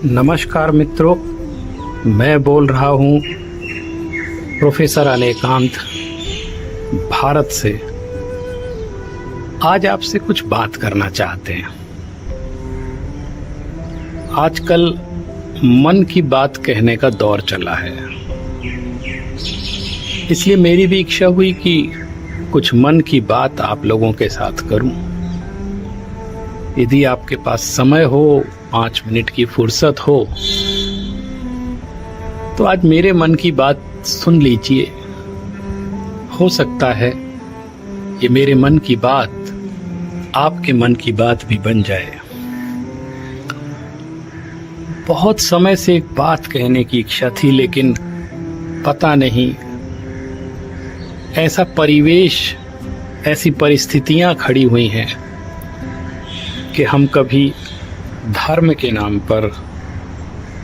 नमस्कार मित्रों, मैं बोल रहा हूँ प्रोफेसर अनेकांत भारत से। आज आपसे कुछ बात करना चाहते हैं। आजकल मन की बात कहने का दौर चला है, इसलिए मेरी भी इच्छा हुई कि कुछ मन की बात आप लोगों के साथ करूं। यदि आपके पास समय हो, 5 मिनट की फुर्सत हो, तो आज मेरे मन की बात सुन लीजिए। हो सकता है ये मेरे मन की बात आपके मन की बात भी बन जाए। बहुत समय से एक बात कहने की इच्छा थी, लेकिन पता नहीं ऐसा परिवेश, ऐसी परिस्थितियां खड़ी हुई हैं कि हम कभी धर्म के नाम पर,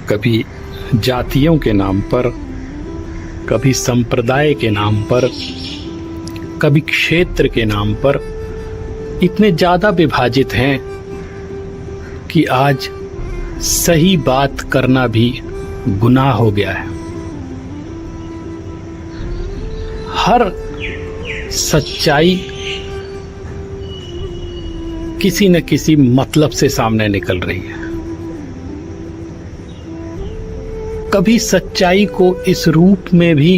कभी जातियों के नाम पर, कभी संप्रदाय के नाम पर, कभी क्षेत्र के नाम पर इतने ज्यादा विभाजित हैं कि आज सही बात करना भी गुनाह हो गया है। हर सच्चाई किसी न किसी मतलब से सामने निकल रही है। कभी सच्चाई को इस रूप में भी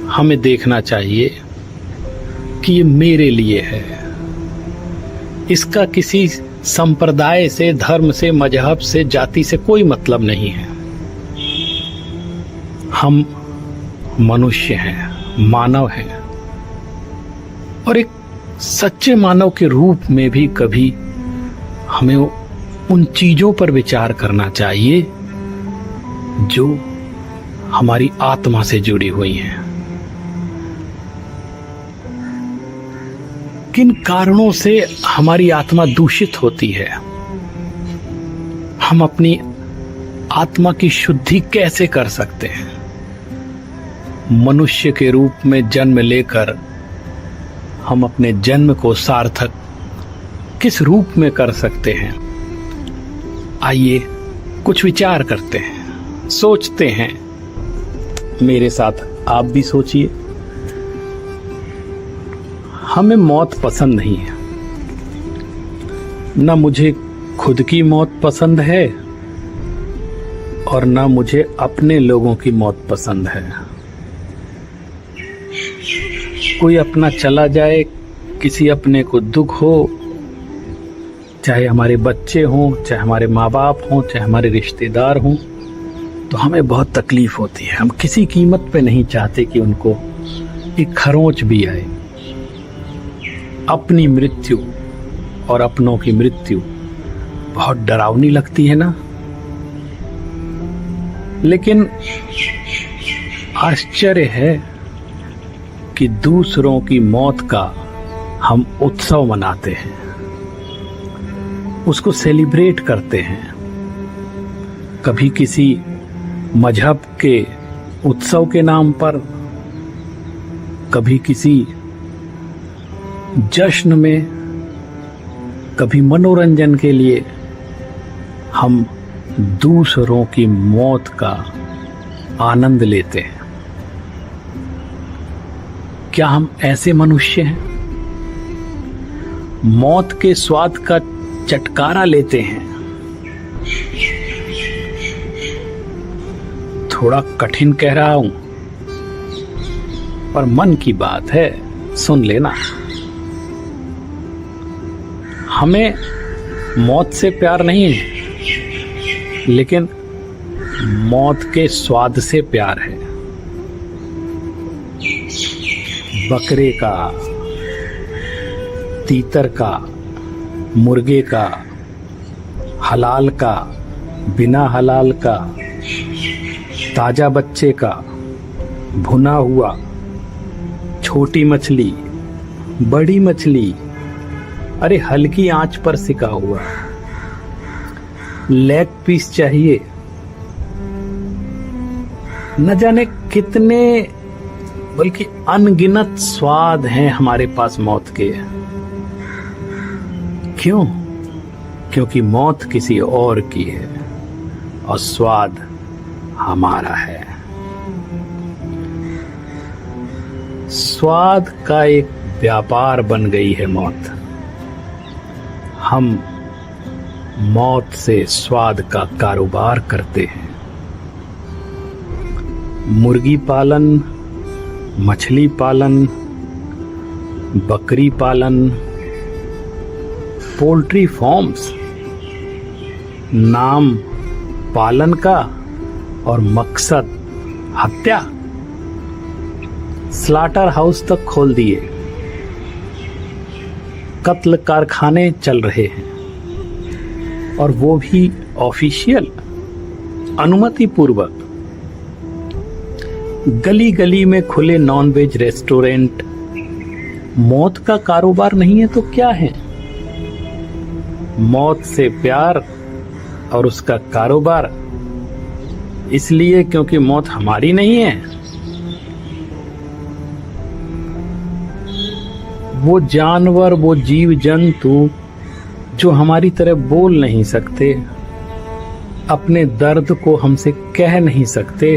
हमें देखना चाहिए कि ये मेरे लिए है, इसका किसी संप्रदाय से, धर्म से, मजहब से, जाति से कोई मतलब नहीं है। हम मनुष्य हैं, मानव हैं, और एक सच्चे मानव के रूप में भी कभी हमें उन चीजों पर विचार करना चाहिए जो हमारी आत्मा से जुड़ी हुई हैं। किन कारणों से हमारी आत्मा दूषित होती है? हम अपनी आत्मा की शुद्धि कैसे कर सकते हैं? मनुष्य के रूप में जन्म लेकर हम अपने जन्म को सार्थक किस रूप में कर सकते हैं? आइए कुछ विचार करते हैं, सोचते हैं। मेरे साथ आप भी सोचिए। हमें मौत पसंद नहीं है, ना मुझे खुद की मौत पसंद है और ना मुझे अपने लोगों की मौत पसंद है। कोई अपना चला जाए, किसी अपने को दुख हो, चाहे हमारे बच्चे हों, चाहे हमारे माँ बाप हों, चाहे हमारे रिश्तेदार हों, तो हमें बहुत तकलीफ होती है। हम किसी कीमत पे नहीं चाहते कि उनको एक खरोंच भी आए। अपनी मृत्यु और अपनों की मृत्यु बहुत डरावनी लगती है ना? लेकिन आश्चर्य है कि दूसरों की मौत का हम उत्सव मनाते हैं, उसको सेलिब्रेट करते हैं। कभी किसी मजहब के उत्सव के नाम पर, कभी किसी जश्न में, कभी मनोरंजन के लिए हम दूसरों की मौत का आनंद लेते हैं। क्या हम ऐसे मनुष्य हैं? मौत के स्वाद का चटकारा लेते हैं। थोड़ा कठिन कह रहा हूं, पर मन की बात है, सुन लेना। हमें मौत से प्यार नहीं है, लेकिन मौत के स्वाद से प्यार है। बकरे का, तीतर का, मुर्गे का, हलाल का, बिना हलाल का, ताजा बच्चे का, भुना हुआ, छोटी मछली, बड़ी मछली, अरे हल्की आंच पर सिका हुआ, लेग पीस चाहिए, न जाने कितने, बल्कि अनगिनत स्वाद हैं हमारे पास मौत के। क्यों? क्योंकि मौत किसी और की है और स्वाद हमारा है। स्वाद का एक व्यापार बन गई है मौत। हम मौत से स्वाद का कारोबार करते हैं। मुर्गी पालन, मछली पालन, बकरी पालन, पोल्ट्री फार्म्स, नाम पालन का और मकसद हत्या। स्लाटर हाउस तक खोल दिए, कत्ल कारखाने चल रहे हैं, और वो भी ऑफिशियल, अनुमति पूर्वक। गली गली में खुले नॉनवेज रेस्टोरेंट मौत का कारोबार नहीं है तो क्या है? मौत से प्यार और उसका कारोबार इसलिए क्योंकि मौत हमारी नहीं है। वो जानवर, वो जीव जंतु जो हमारी तरह बोल नहीं सकते, अपने दर्द को हमसे कह नहीं सकते,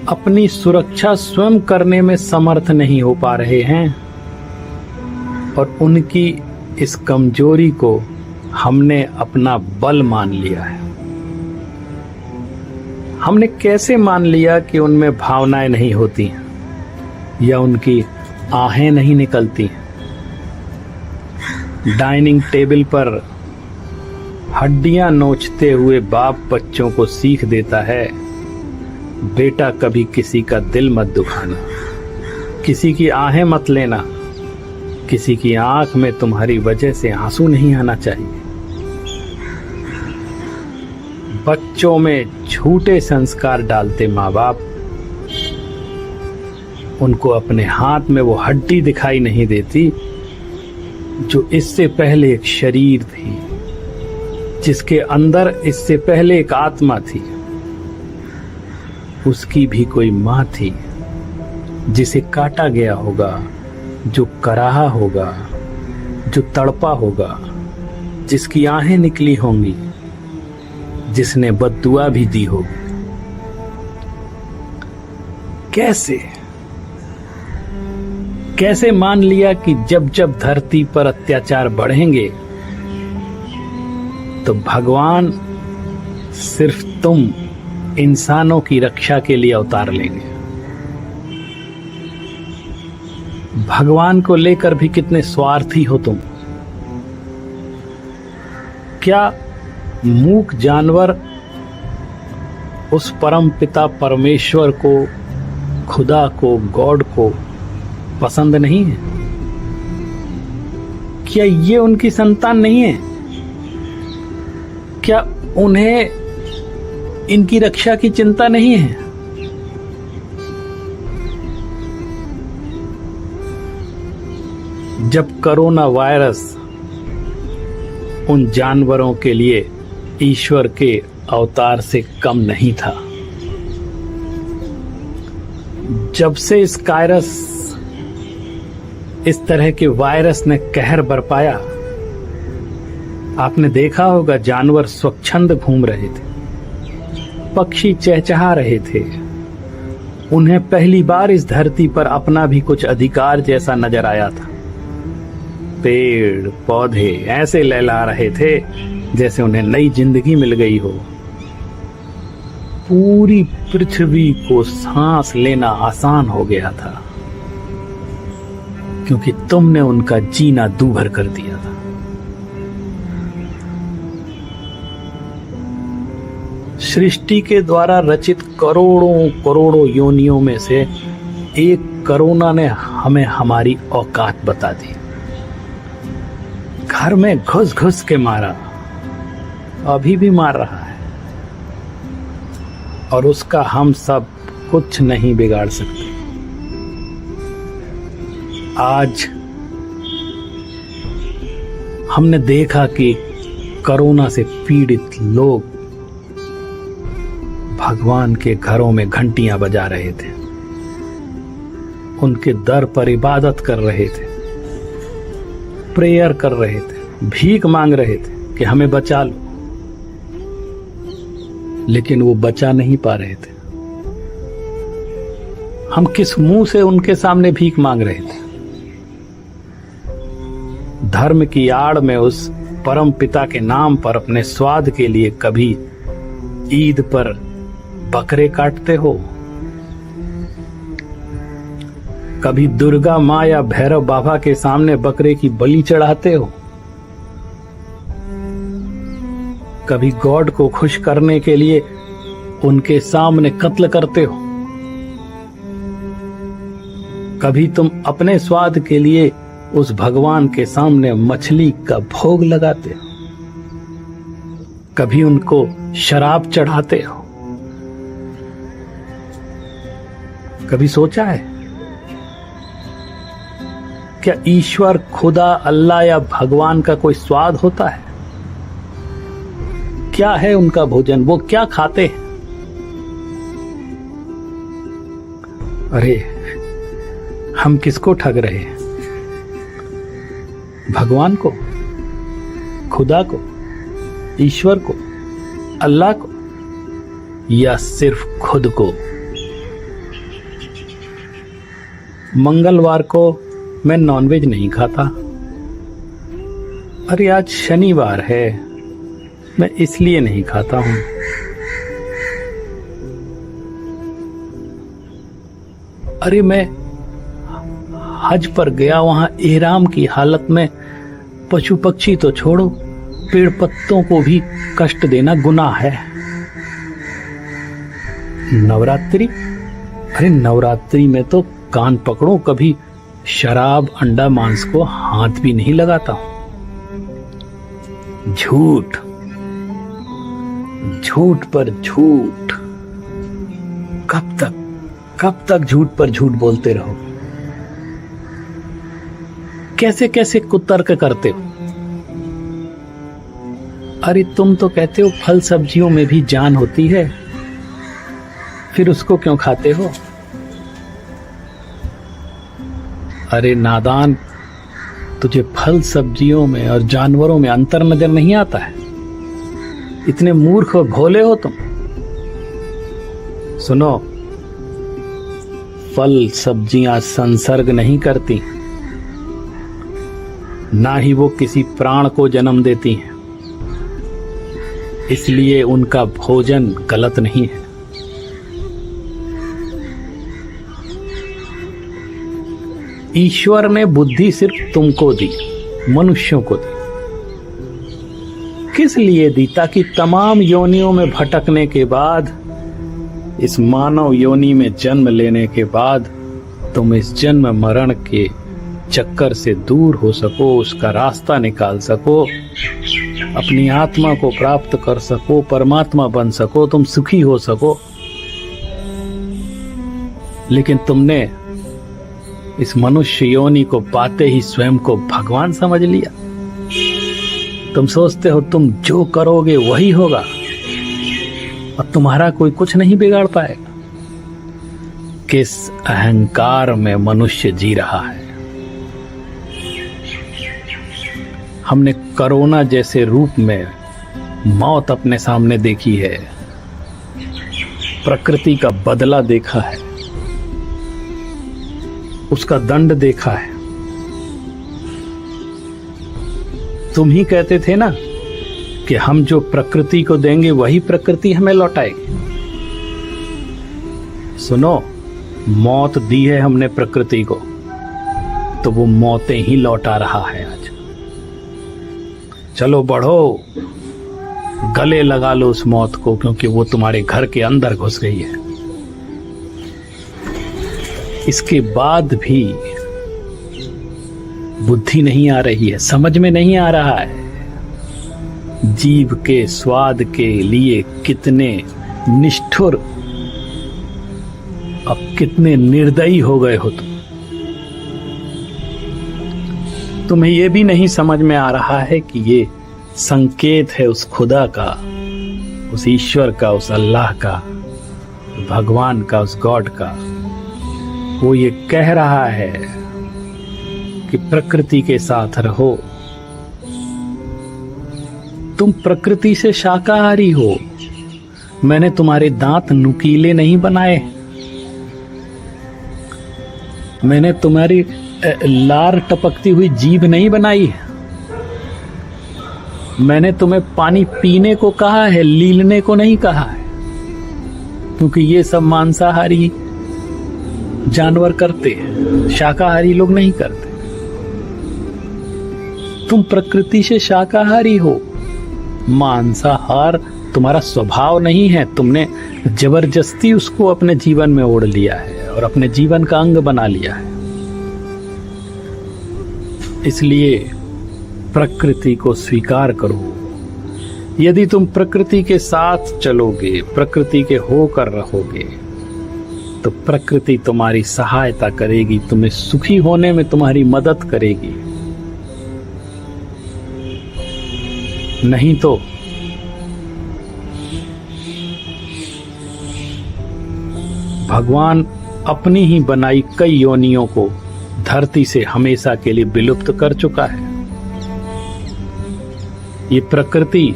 अपनी सुरक्षा स्वयं करने में समर्थ नहीं हो पा रहे हैं, और उनकी इस कमजोरी को हमने अपना बल मान लिया है। हमने कैसे मान लिया कि उनमें भावनाएं नहीं होती या उनकी आहें नहीं निकलती? डाइनिंग टेबल पर हड्डियां नोचते हुए बाप बच्चों को सीख देता है, बेटा कभी किसी का दिल मत दुखाना, किसी की आहें मत लेना, किसी की आंख में तुम्हारी वजह से आंसू नहीं आना चाहिए। बच्चों में झूठे संस्कार डालते माँ बाप, उनको अपने हाथ में वो हड्डी दिखाई नहीं देती जो इससे पहले एक शरीर थी, जिसके अंदर इससे पहले एक आत्मा थी। उसकी भी कोई माँ थी जिसे काटा गया होगा, जो कराहा होगा, जो तड़पा होगा, जिसकी आहें निकली होंगी, जिसने बद्दुआ भी दी होगी। कैसे मान लिया कि जब जब धरती पर अत्याचार बढ़ेंगे तो भगवान सिर्फ तुम इंसानों की रक्षा के लिए अवतार लेंगे। भगवान को लेकर भी कितने स्वार्थी हो तुम। क्या मूक जानवर उस परम पिता परमेश्वर को, खुदा को, गॉड को पसंद नहीं है? क्या ये उनकी संतान नहीं है? क्या उन्हें इनकी रक्षा की चिंता नहीं है? जब कोरोना वायरस उन जानवरों के लिए ईश्वर के अवतार से कम नहीं था, जब से इस तरह के वायरस ने कहर बरपाया, आपने देखा होगा जानवर स्वच्छंद घूम रहे थे, पक्षी चहचहा रहे थे। उन्हें पहली बार इस धरती पर अपना भी कुछ अधिकार जैसा नजर आया था। पेड़ पौधे ऐसे लहला रहे थे जैसे उन्हें नई जिंदगी मिल गई हो। पूरी पृथ्वी को सांस लेना आसान हो गया था, क्योंकि तुमने उनका जीना दूभर कर दिया था। सृष्टि के द्वारा रचित करोड़ों करोड़ों योनियों में से एक कोरोना ने हमें हमारी औकात बता दी। घर में घुस घुस के मारा, अभी भी मार रहा है, और उसका हम सब कुछ नहीं बिगाड़ सकते। आज हमने देखा कि कोरोना से पीड़ित लोग भगवान के घरों में घंटियां बजा रहे थे, उनके दर पर इबादत कर रहे थे, प्रेयर कर रहे थे, भीख मांग रहे थे कि हमें बचा लो। लेकिन वो बचा नहीं पा रहे थे। हम किस मुंह से उनके सामने भीख मांग रहे थे? धर्म की आड़ में उस परम पिता के नाम पर अपने स्वाद के लिए कभी ईद पर बकरे काटते हो? कभी दुर्गा माँ या भैरव बाबा के सामने बकरे की बलि चढ़ाते हो? कभी गॉड को खुश करने के लिए उनके सामने कत्ल करते हो? कभी तुम अपने स्वाद के लिए उस भगवान के सामने मछली का भोग लगाते हो? कभी उनको शराब चढ़ाते हो? कभी सोचा है क्या ईश्वर, खुदा, अल्लाह या भगवान का कोई स्वाद होता है? क्या है उनका भोजन? वो क्या खाते हैं? अरे हम किसको ठग रहे हैं? भगवान को, खुदा को, ईश्वर को, अल्लाह को, या सिर्फ खुद को? मंगलवार को मैं नॉनवेज नहीं खाता। अरे आज शनिवार है, मैं इसलिए नहीं खाता हूं। अरे मैं हज पर गया, वहां एहराम की हालत में पशु पक्षी तो छोड़ो, पेड़ पत्तों को भी कष्ट देना गुनाह है। नवरात्रि, अरे नवरात्रि में तो कान पकड़ो, कभी शराब, अंडा, मांस को हाथ भी नहीं लगाता हूं। झूठ, झूठ पर झूठ, कब तक झूठ पर झूठ बोलते रहो? कैसे कैसे कुतर्क करते हो? अरे तुम तो कहते हो फल सब्जियों में भी जान होती है, फिर उसको क्यों खाते हो? अरे नादान, तुझे फल सब्जियों में और जानवरों में अंतर नजर नहीं आता है? इतने मूर्ख और भोले हो तुम। सुनो, फल सब्जियां संसर्ग नहीं करती, ना ही वो किसी प्राण को जन्म देती हैं, इसलिए उनका भोजन गलत नहीं है। ईश्वर ने बुद्धि सिर्फ तुमको दी, मनुष्यों को दी। किस लिए दी? ताकि तमाम योनियों में भटकने के बाद, इस मानव योनि में जन्म लेने के बाद तुम इस जन्म मरण के चक्कर से दूर हो सको, उसका रास्ता निकाल सको, अपनी आत्मा को प्राप्त कर सको, परमात्मा बन सको, तुम सुखी हो सको। लेकिन तुमने इस मनुष्य योनि को पाते ही स्वयं को भगवान समझ लिया। तुम सोचते हो तुम जो करोगे वही होगा और तुम्हारा कोई कुछ नहीं बिगाड़ पाएगा। किस अहंकार में मनुष्य जी रहा है। हमने कोरोना जैसे रूप में मौत अपने सामने देखी है, प्रकृति का बदला देखा है, उसका दंड देखा है। तुम ही कहते थे ना कि हम जो प्रकृति को देंगे वही प्रकृति हमें लौटाएगी। सुनो, मौत दी है हमने प्रकृति को, तो वो मौतें ही लौटा रहा है आज। चलो बढ़ो, गले लगा लो उस मौत को, क्योंकि वो तुम्हारे घर के अंदर घुस गई है। इसके बाद भी बुद्धि नहीं आ रही है, समझ में नहीं आ रहा है जीव के स्वाद के लिए कितने निष्ठुर और कितने निर्दयी हो गए हो तुम। तुम्हें यह भी नहीं समझ में आ रहा है कि ये संकेत है उस खुदा का, उस ईश्वर का, उस अल्लाह का, भगवान का, उस गॉड का। वो ये कह रहा है कि प्रकृति के साथ रहो। तुम प्रकृति से शाकाहारी हो, मैंने तुम्हारे दांत नुकीले नहीं बनाए, मैंने तुम्हारी लार टपकती हुई जीभ नहीं बनाई, मैंने तुम्हें पानी पीने को कहा है, लीलने को नहीं कहा है, क्योंकि ये सब मांसाहारी जानवर करते हैं, शाकाहारी लोग नहीं करते। तुम प्रकृति से शाकाहारी हो, मांसाहार तुम्हारा स्वभाव नहीं है, तुमने जबरदस्ती उसको अपने जीवन में ओढ़ लिया है और अपने जीवन का अंग बना लिया है। इसलिए प्रकृति को स्वीकार करो। यदि तुम प्रकृति के साथ चलोगे, प्रकृति के होकर रहोगे, तो प्रकृति तुम्हारी सहायता करेगी, तुम्हें सुखी होने में तुम्हारी मदद करेगी। नहीं तो भगवान अपनी ही बनाई कई योनियों को धरती से हमेशा के लिए विलुप्त कर चुका है। ये प्रकृति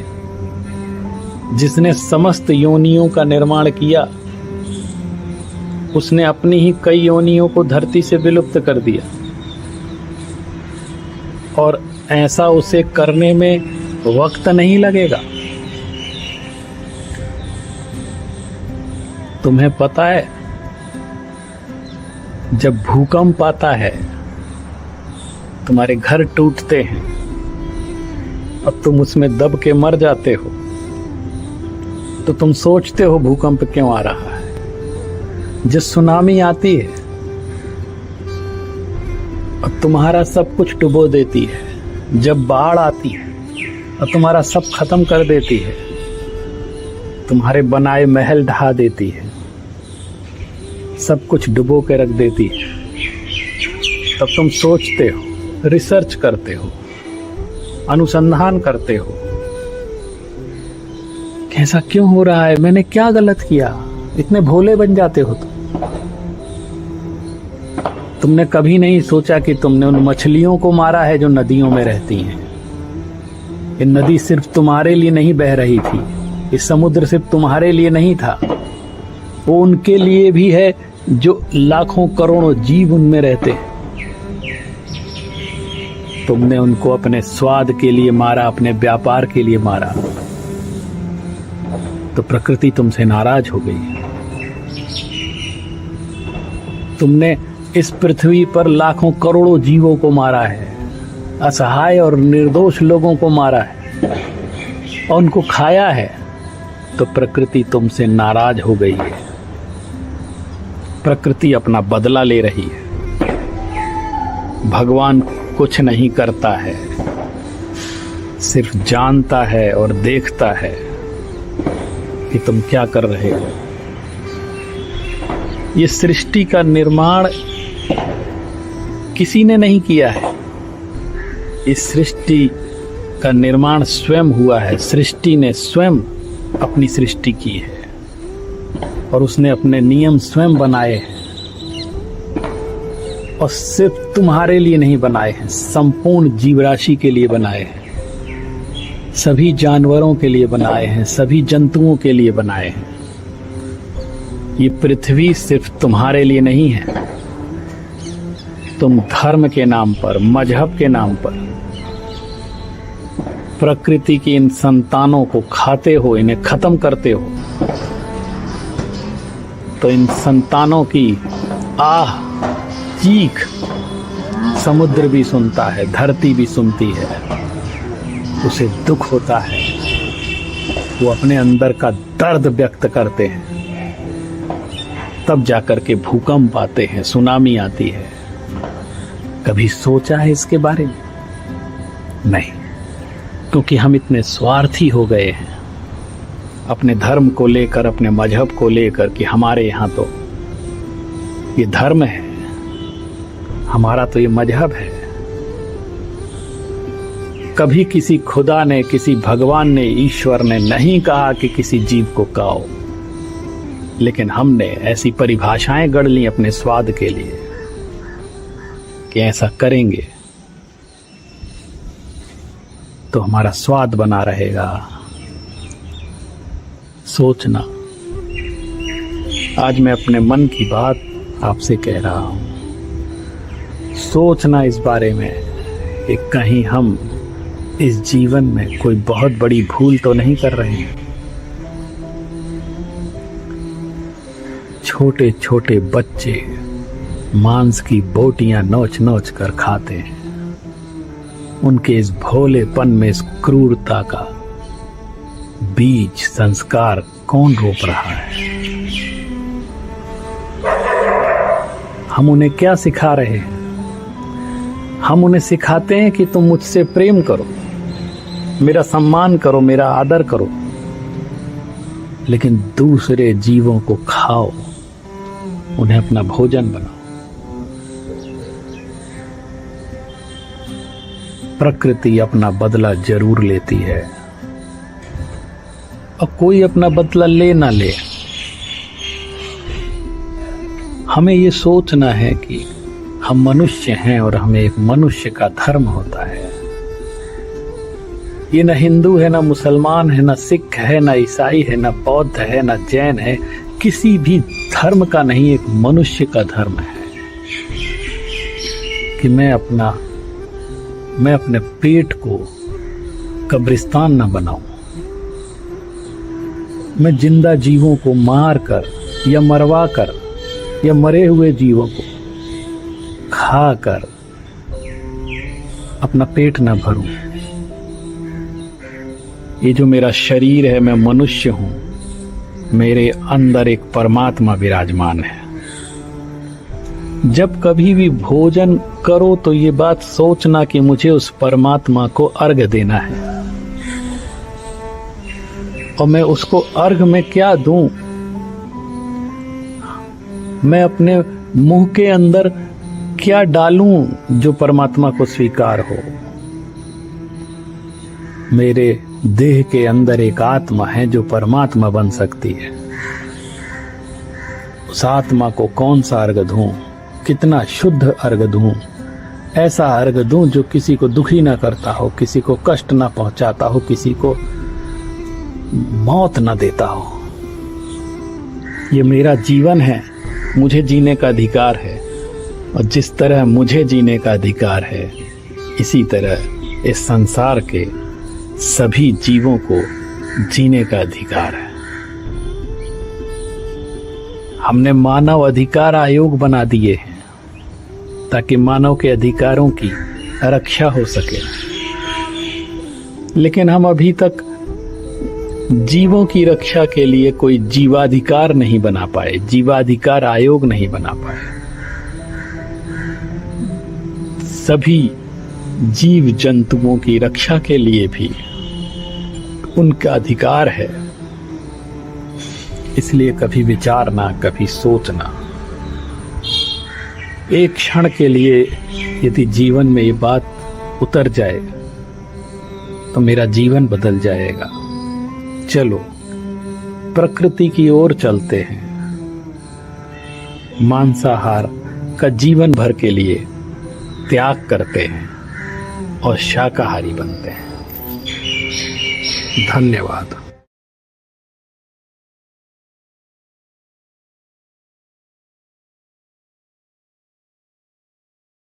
जिसने समस्त योनियों का निर्माण किया, उसने अपनी ही कई योनियों को धरती से विलुप्त कर दिया, और ऐसा उसे करने में वक्त नहीं लगेगा। तुम्हें पता है, जब भूकंप आता है, तुम्हारे घर टूटते हैं, अब तुम उसमें दब के मर जाते हो, तो तुम सोचते हो भूकंप क्यों आ रहा है। जब सुनामी आती है और तुम्हारा सब कुछ डुबो देती है, जब बाढ़ आती है और तुम्हारा सब खत्म कर देती है, तुम्हारे बनाए महल ढहा देती है, सब कुछ डुबो के रख देती है, तब तुम सोचते हो, रिसर्च करते हो, अनुसंधान करते हो कि ऐसा क्यों हो रहा है, मैंने क्या गलत किया। इतने भोले बन जाते हो तुमने कभी नहीं सोचा कि तुमने उन मछलियों को मारा है जो नदियों में रहती हैं। ये नदी सिर्फ तुम्हारे लिए नहीं बह रही थी, ये समुद्र सिर्फ तुम्हारे लिए नहीं था, वो उनके लिए भी है जो लाखों करोड़ों जीव उनमें रहते हैं। तुमने उनको अपने स्वाद के लिए मारा, अपने व्यापार के लिए मारा, तो प्रकृति तुमसे नाराज हो गई। तुमने इस पृथ्वी पर लाखों करोड़ों जीवों को मारा है, असहाय और निर्दोष लोगों को मारा है और उनको खाया है, तो प्रकृति तुमसे नाराज हो गई है। प्रकृति अपना बदला ले रही है। भगवान कुछ नहीं करता है, सिर्फ जानता है और देखता है कि तुम क्या कर रहे हो। ये सृष्टि का निर्माण किसी ने नहीं किया है, इस सृष्टि का निर्माण स्वयं हुआ है। सृष्टि ने स्वयं अपनी सृष्टि की है और उसने अपने नियम स्वयं बनाए हैं, और सिर्फ तुम्हारे लिए नहीं बनाए हैं, संपूर्ण जीवराशि के लिए बनाए हैं, सभी जानवरों के लिए बनाए हैं, सभी जंतुओं के लिए बनाए हैं। ये पृथ्वी सिर्फ तुम्हारे लिए नहीं है। तुम धर्म के नाम पर, मजहब के नाम पर प्रकृति की इन संतानों को खाते हो, इन्हें खत्म करते हो, तो इन संतानों की आह चीख समुद्र भी सुनता है, धरती भी सुनती है, उसे दुख होता है, वो अपने अंदर का दर्द व्यक्त करते हैं। तब जाकर के भूकंप आते हैं, सुनामी आती है। कभी सोचा है इसके बारे में? नहीं, क्योंकि हम इतने स्वार्थी हो गए हैं अपने धर्म को लेकर, अपने मजहब को लेकर, कि हमारे यहाँ तो ये धर्म है, हमारा तो ये मजहब है। कभी किसी खुदा ने, किसी भगवान ने, ईश्वर ने नहीं कहा कि किसी जीव को खाओ, लेकिन हमने ऐसी परिभाषाएं गढ़ ली अपने स्वाद के लिए कि ऐसा करेंगे तो हमारा स्वाद बना रहेगा, सोचना। आज मैं अपने मन की बात आपसे कह रहा हूं। सोचना इस बारे में कि कहीं हम इस जीवन में कोई बहुत बड़ी भूल तो नहीं कर रहे हैं। छोटे छोटे बच्चे मांस की बोटियां नोच नोच कर खाते हैं। उनके इस भोलेपन में इस क्रूरता का बीज संस्कार कौन रोप रहा है? हम उन्हें क्या सिखा रहे हैं? हम उन्हें सिखाते हैं कि तुम मुझसे प्रेम करो, मेरा सम्मान करो, मेरा आदर करो, लेकिन दूसरे जीवों को खाओ, उन्हें अपना भोजन बनाओ। प्रकृति अपना बदला जरूर लेती है, और कोई अपना बदला ले ना ले। हमें ये सोचना है कि हम मनुष्य हैं और हमें एक मनुष्य का धर्म होता है। ये न हिंदू है, ना मुसलमान है, ना सिख है, ना ईसाई है, ना बौद्ध है, ना जैन है। किसी भी धर्म का नहीं, एक मनुष्य का धर्म है कि मैं अपने पेट को कब्रिस्तान न बनाऊं। मैं जिंदा जीवों को मार कर या मरवा कर या मरे हुए जीवों को खाकर अपना पेट न भरूं। ये जो मेरा शरीर है, मैं मनुष्य हूं, मेरे अंदर एक परमात्मा विराजमान है। जब कभी भी भोजन करो तो ये बात सोचना कि मुझे उस परमात्मा को अर्घ देना है, और मैं उसको अर्घ में क्या दूं? मैं अपने मुंह के अंदर क्या डालूं जो परमात्मा को स्वीकार हो? मेरे देह के अंदर एक आत्मा है जो परमात्मा बन सकती है। उस आत्मा को कौन सा अर्घ दूं? कितना शुद्ध अर्घ दूं? ऐसा अर्घ दूं जो किसी को दुखी ना करता हो, किसी को कष्ट ना पहुंचाता हो, किसी को मौत ना देता हो। ये मेरा जीवन है, मुझे जीने का अधिकार है, और जिस तरह मुझे जीने का अधिकार है, इसी तरह इस संसार के सभी जीवों को जीने का अधिकार है। हमने मानव अधिकार आयोग बना दिए हैं ताकि मानव के अधिकारों की रक्षा हो सके, लेकिन हम अभी तक जीवों की रक्षा के लिए कोई जीवाधिकार नहीं बना पाए, जीवाधिकार आयोग नहीं बना पाए। सभी जीव जंतुओं की रक्षा के लिए भी उनका अधिकार है। इसलिए कभी विचारना, कभी सोचना। एक क्षण के लिए यदि जीवन में ये बात उतर जाए तो मेरा जीवन बदल जाएगा। चलो प्रकृति की ओर चलते हैं, मांसाहार का जीवन भर के लिए त्याग करते हैं और शाकाहारी बनते हैं। धन्यवाद।